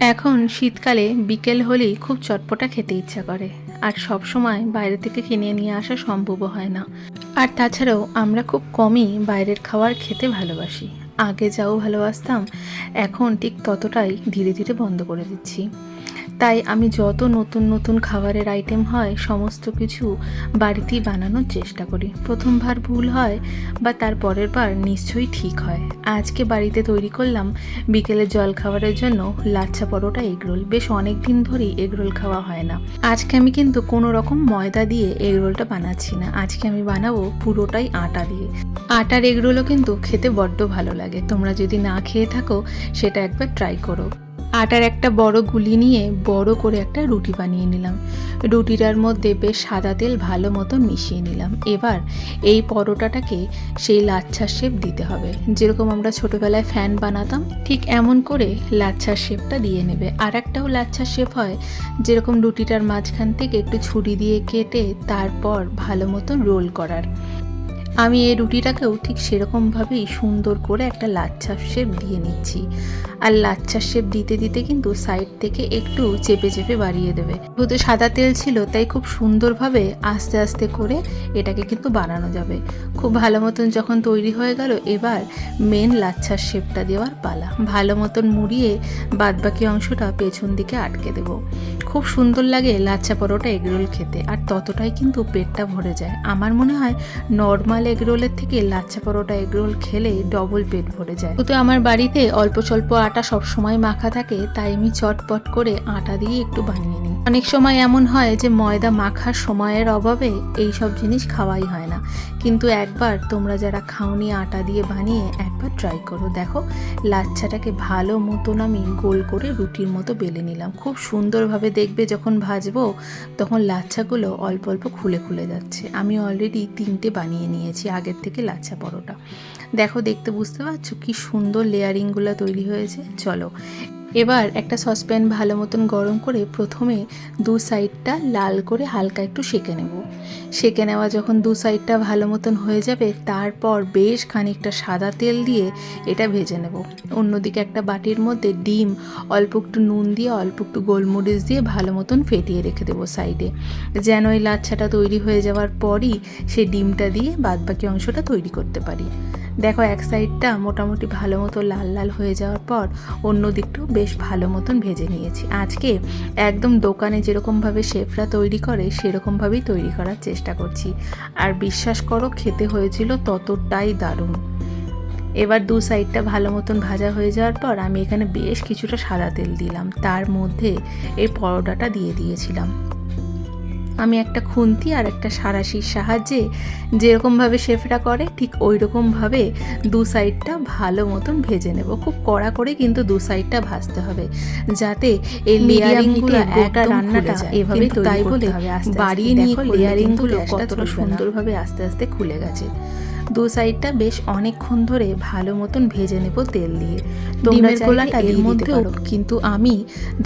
এখন শীতকালে বিকেল হলেই খুব চটপটা খেতে ইচ্ছা করে, আর সব সময় বাইরে থেকে কিনে নিয়ে আসা সম্ভবও হয় না। আর তাছাড়াও আমরা খুব কমই বাইরের খাবার খেতে ভালোবাসি। আগে যাও ভালোবাসতাম, এখন ঠিক ততটাই ধীরে ধীরে বন্ধ করে দিচ্ছি। তাই আমি যত নতুন নতুন খাবারের আইটেম হয় সমস্ত কিছু বাড়িতেই বানানোর চেষ্টা করি। প্রথমবার ভুল হয় বা তার পরের বার নিশ্চয়ই ঠিক হয়। আজকে বাড়িতে তৈরি করলাম বিকেলের জল খাবারের জন্য লাচ্ছা পরোটা এগরোল। বেশ অনেক দিন ধরেই এগরোল খাওয়া হয় না। আজকে আমি কিন্তু কোনো রকম ময়দা দিয়ে এগরোলটা বানাচ্ছি না, আজকে আমি বানাবো পুরোটাই আটা দিয়ে। আটার এগরোলও কিন্তু খেতে বড্ড ভালো লাগে। তোমরা যদি না খেয়ে থাকো সেটা একবার ট্রাই করো। আটার একটা বড় গুলি নিয়ে বড় করে একটা রুটি বানিয়ে নিলাম। রুটিটার মধ্যে বেশ সাদা তেল ভালো মতো মিশিয়ে নিলাম। এবার এই পরোটাটাকে সেই লাচ্ছার শেপ দিতে হবে। যেরকম আমরা ছোটোবেলায় ফ্যান বানাতাম ঠিক এমন করে লাচ্ছার শেপটা দিয়ে নেবে। আর একটাও লাচ্ছার শেপ হয় যেরকম রুটিটার মাঝখান থেকে একটু ছুরি দিয়ে কেটে তারপর ভালো মতো রোল করার। আমি এই রুটিটাকেও ঠিক সেরকমভাবেই সুন্দর করে একটা লাচ্ছার শেপ দিয়ে নিচ্ছি। আর লাচ্ছার শেপ দিতে দিতে কিন্তু সাইড থেকে একটু চেপে চেপে বাড়িয়ে দেবে। যেহেতু সাদা তেল ছিল তাই খুব সুন্দরভাবে আস্তে আস্তে করে এটাকে কিন্তু বানানো যাবে। খুব ভালো মতন যখন তৈরি হয়ে গেল, এবার মেন লাচ্ছার শেপটা দেওয়ার পালা। ভালো মতন মুড়িয়ে বাদবাকি অংশটা পেছন দিকে আটকে দেব। খুব সুন্দর লাগে লাচ্ছা পরোটা এগরোল খেতে, আর ততটাই কিন্তু পেটটা ভরে যায়। আমার মনে হয় নর্মাল এগরোলের থেকে লাচ্ছা পরোটা এগরোল খেলে ডবল পেট ভরে যায়। তো আমার বাড়িতে অল্প স্বল্প আটা সবসময় মাখা থাকে, তাই আমি চটপট করে আটা দিয়ে একটু বানিয়ে নিই। অনেক সময় এমন হয় যে ময়দা মাখার সময়ের অভাবে এই সব জিনিস খাওয়াই হয় না, কিন্তু একবার তোমরা যারা খাওনি আটা দিয়ে বানিয়ে একবার ট্রাই করো। দেখো লাচ্ছাটাকে ভালো মতন আমি গোল করে রুটির মতো বেলে নিলাম। খুব সুন্দরভাবে দেখবে যখন ভাজবো তখন লাচ্ছাগুলো অল্প অল্প খুলে খুলে যাচ্ছে। আমি অলরেডি 3টে বানিয়ে নিয়েছি আগের থেকে লাচ্ছা পরোটা। দেখো দেখতে বুঝতে পারছো কি সুন্দর লেয়ারিংগুলো তৈরি হয়েছে। চলো এবার একটা সসপ্যান ভালো মতন গরম করে প্রথমে দু সাইডটা লাল করে হালকা একটু সেঁকে নেব। সেঁকে নেওয়া যখন দু সাইডটা ভালো মতন হয়ে যাবে তারপর বেশ খানিকটা সাদা তেল দিয়ে এটা ভেজে নেব। অন্যদিকে একটা বাটির মধ্যে ডিম অল্প একটু নুন দিয়ে অল্প একটু গোলমরিচ দিয়ে ভালো মতন ফেটিয়ে রেখে দেবো সাইডে, যেন এই লাচ্ছাটা তৈরি হয়ে যাওয়ার পরই সেই ডিমটা দিয়ে বাদবাকি অংশটা তৈরি করতে পারি। দেখো এক সাইডটা মোটামুটি ভালো মতো লাল লাল হয়ে যাওয়ার পর অন্য দিকটাও বেশ ভালো মতন ভেজে নিয়েছি। আজকে একদম দোকানে যেরকমভাবে শেফরা তৈরি করে সেরকমভাবেই তৈরি করার চেষ্টা করছি, আর বিশ্বাস করো খেতে হয়েছিল ততটাই দারুণ। এবার দু সাইডটা ভালো মতন ভাজা হয়ে যাওয়ার পর আমি এখানে বেশ কিছুটা সাদা তেল দিলাম, তার মধ্যে এই পরোটাটা দিয়ে দিয়েছিলাম। আমি একটা খুন্তি আর একটা সাঁড়াশির সাহায্যে যেরকমভাবে শেফরা করে ঠিক ওই রকমভাবে দু সাইডটা ভালো মতন ভেজে নেব। খুব কড়া করে কিন্তু দু সাইডটা ভাজতে হবে যাতে এই লেয়ারিংগুলো গোটা রান্নাটা এভাবে তাই বলে বাড়িয়ে নিয়ে লেয়ারিংগুলো কতটা সুন্দরভাবে আস্তে আস্তে খুলে গেছে। দু সাইডটা বেশ অনেকক্ষণ ধরে ভালো মতন ভেজে নেব তেল দিয়ে। ডিমের গোলাটা এর মধ্যেও, কিন্তু আমি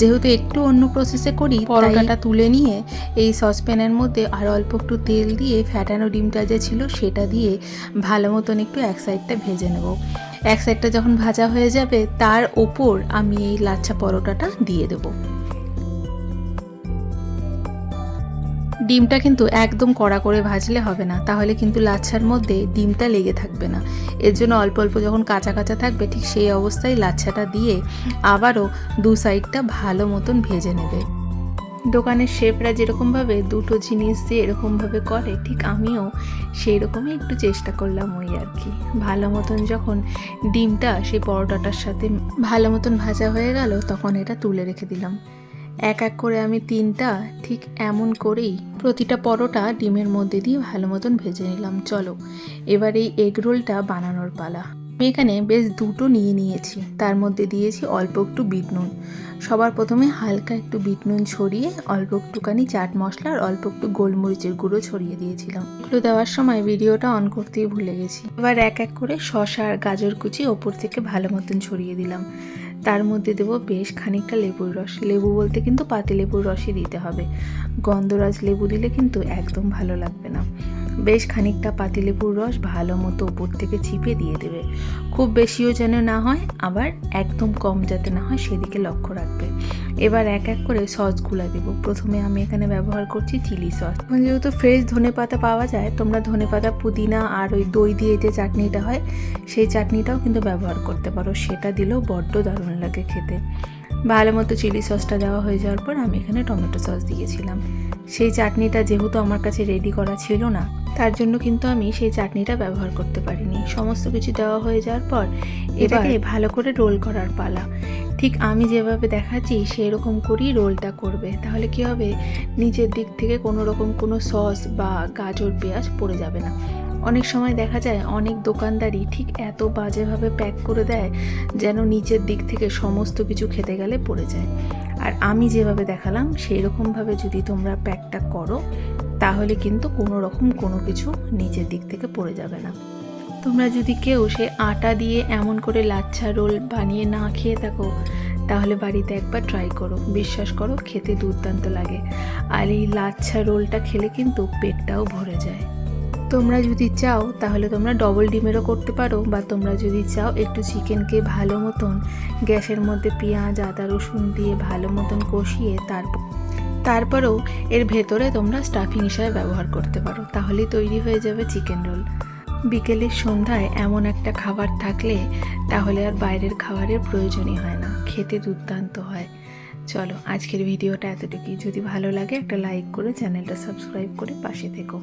যেহেতু একটু অন্য প্রসেসে করি পরোটাটা তুলে নিয়ে এই সসপ্যানের মধ্যে আর অল্প একটু তেল দিয়ে ফ্যাটানো ডিমটা যে ছিল সেটা দিয়ে ভালো মতন একটু এক সাইডটা ভেজে নেব। এক সাইডটা যখন ভাজা হয়ে যাবে তার ওপর আমি এই লাচ্ছা পরোটাটা দিয়ে দেবো। ডিমটা কিন্তু একদম কড়া করে ভাজলে হবে না, তাহলে কিন্তু লাচ্ছার মধ্যে ডিমটা লেগে থাকবে না। এর জন্য অল্প অল্প যখন কাঁচা কাঁচা থাকবে ঠিক সেই অবস্থায় লাচ্ছাটা দিয়ে আবারও দু সাইডটা ভালো মতন ভেজে নেবে। দোকানের শেফরা যেরকমভাবে দুটো জিনিস দিয়ে এরকমভাবে করে ঠিক আমিও সেই রকমই একটু চেষ্টা করলাম ওই আর কি। ভালো মতন যখন ডিমটা সেই পরোটাটার সাথে ভালো মতন ভাজা হয়ে গেল তখন এটা তুলে রেখে দিলাম। এক এক করে আমি 3টা ঠিক এমন করেই প্রতিটা পরোটা ডিমের মধ্যে দিয়ে ভালো মতন ভেজে নিলাম। চলো এবার এই এগরোলটা বানানোর পালা। আমি এখানে বেশ 2টো নিয়ে নিয়েছি, তার মধ্যে দিয়েছি অল্প একটু বিট নুন। সবার প্রথমে হালকা একটু বিট নুন ছড়িয়ে অল্প একটুখানি চাট মশলা আর অল্প একটু গোলমরিচের গুঁড়ো ছড়িয়ে দিয়েছিলাম। এগুলো দেওয়ার সময় ভিডিওটা অন করতেই ভুলে গেছি। এবার এক এক করে শসা আর গাজর কুচি ওপর থেকে ভালো মতন ছড়িয়ে দিলাম। তার মধ্যে দেবো বেশ খানিকটা লেবুর রস। লেবু বলতে কিন্তু পাতি লেবুর রসই দিতে হবে, গন্ধরাজ লেবু দিলে কিন্তু একদম ভালো লাগবে না। বেশ খানিকটা পাতিলেবুর রস ভালো মতো উপর থেকে চিপে দিয়ে দেবে। খুব বেশিও যেন না হয়, আবার একদম কম যাতে না হয় সেদিকে লক্ষ্য রাখবে। এবার এক এক করে সসগুলো দেবো। প্রথমে আমি এখানে ব্যবহার করছি চিলি সস। এখন যেহেতু ফ্রেশ ধনেপাতা পাওয়া যায়, তোমরা ধনেপাতা, পুদিনা আর ওই দই দিয়ে যে চাটনিটা হয় সেই চাটনিটাও কিন্তু ব্যবহার করতে পারো, সেটা দিলেও বড্ড দারুণ লাগে খেতে। ভালো মতো চিলি সসটা দেওয়া হয়ে যাওয়ার পর আমি এখানে টমেটো সস দিয়েছিলাম। সেই চাটনিটা যেহেতু আমার কাছে রেডি করা ছিল না, তার জন্য কিন্তু আমি সেই চাটনিটা ব্যবহার করতে পারিনি। সমস্ত কিছু দেওয়া হয়ে যাওয়ার পর এটাকে ভালো করে রোল করার পালা। ঠিক আমি যেভাবে দেখাচ্ছি সেই রকম করেই রোলটা করবে, তাহলে কি হবে, নিচের দিক থেকে কোনো রকম কোনো সস বা গাজর পেঁয়াজ পড়ে যাবে না। অনেক সময় দেখা যায় অনেক দোকানদারই ঠিক এত বাজেভাবে প্যাক করে দেয় যেন নিচের দিক থেকে সমস্ত কিছু খেতে গেলে পড়ে যায়। আর আমি যেভাবে দেখালাম সেই রকমভাবে যদি তোমরা প্যাকটা করো তাহলে কিন্তু কোনো রকম কোনো কিছু নিচের দিক থেকে পড়ে যাবে না। তোমরা যদি কেউ সে আটা দিয়ে এমন করে লাচ্ছা রোল বানিয়ে না খেয়ে থাকো তাহলে বাড়িতে একবার ট্রাই করো, বিশ্বাস করো খেতে দুর্দান্ত লাগে। আর এই লাচ্ছা রোলটা খেলে কিন্তু পেটটাও ভরে যায়। তোমরা যদি চাও তাহলে তোমরা ডবল ডিমেরও করতে পারো, বা তোমরা যদি চাও একটু চিকেনকে ভালো মতন গ্যাসের মধ্যে পেঁয়াজ আদা রসুন দিয়ে ভালো মতন কষিয়ে তারপরেও এর ভেতরে তোমরা স্টাফিং হিসাবে ব্যবহার করতে পারো, তাহলেই তৈরি হয়ে যাবে চিকেন রোল। বিকেলের সন্ধ্যায় এমন একটা খাবার থাকলে তাহলে আর বাইরের খাবারের প্রয়োজনই হয় না, খেতে দুর্দান্ত হয়। চলো আজকের ভিডিওটা এতটুকুই। যদি ভালো লাগে একটা লাইক করে চ্যানেলটা সাবস্ক্রাইব করে পাশে থেকো।